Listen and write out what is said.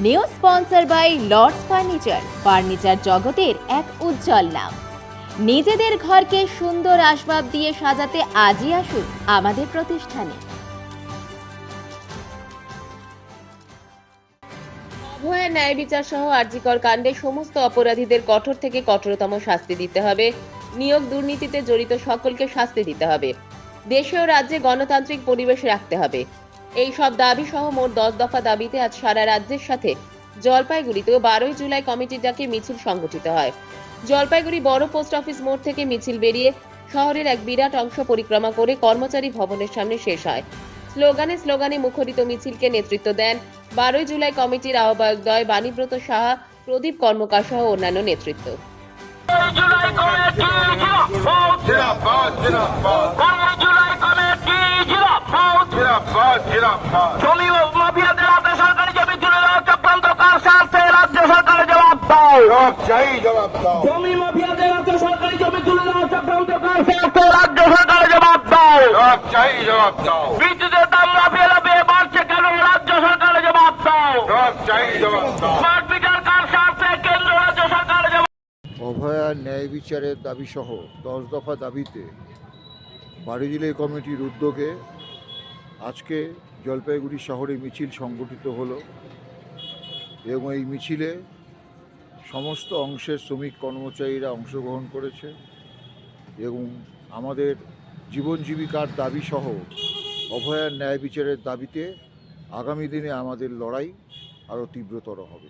New sponsor by Lords furniture জগতের এক উজ্জ্বল নাম। নিজেদের ঘরকে সুন্দর আসবাব দিয়ে সাজাতে আজই আসুন আমাদের প্রতিষ্ঠানে। অভয়া ন্যায় বিচার সহ আরজিকর কাণ্ডে সমস্ত অপরাধীদের কঠোর থেকে কঠোরতম শাস্তি দিতে হবে। নিয়োগ দুর্নীতিতে জড়িত সকলকে শাস্তি দিতে হবে। দেশে ও রাজ্যে গণতান্ত্রিক পরিবেশ রাখতে হবে। এই সব দাবি সহ মোট 10 দফা দাবিতে আজ সারা রাজ্যের সাথে জলপাইগুড়িতেও 12 জুলাই কমিটির ডাকে মিছিল সংগঠিত হয়। জলপাইগুড়ি বড় পোস্ট অফিস মোড় থেকে মিছিল বেরিয়ে শহরের এক বিরাট অংশ পরিক্রমা করে কর্মচারী ভবনের সামনে শেষ হয়। স্লোগানে মুখরিত মিছিলকে নেতৃত্ব দেন 12 জুলাই কমিটির আহ্বায়কদ্বয় বাণীব্রত সাহা, প্রদীপ কর্মকার সহ অন্যান্য নেতৃত্ব। জমি মাফিয়াদের হাতে সরকারি জমি তুলে দেওয়া চক্রান্তকার স্বার্থে রাজ্য সরকারের জবাব দাও। জমি মাফিয়াদের হাতে সরকারি জমি তুলে দেওয়া চক্রান্তকার স্বার্থে রাজ্য সরকারের জবাব দাও। বিদ্যুতের দাম লাফিয়ে বাড়ছে কেন? রাজ্য সরকারের জবাব দাও। স্মার্ট মিটার কার স্বার্থে? কেন্দ্র রাজ্য সরকারের জবাব। অভয়া ন্যায় বিচারের দাবি সহ 10 দফা দাবিতে 12 জুলাই কমিটির উদ্যোগে আজকে জলপাইগুড়ি শহরে মিছিল সংগঠিত হলো এবং এই মিছিলে সমস্ত অংশের শ্রমিক কর্মচারীরা অংশগ্রহণ করেছে এবং আমাদের জীবন জীবিকার দাবি সহ অভয়ার ন্যায় বিচারের দাবিতে আগামী দিনে আমাদের লড়াই আরও তীব্রতর হবে।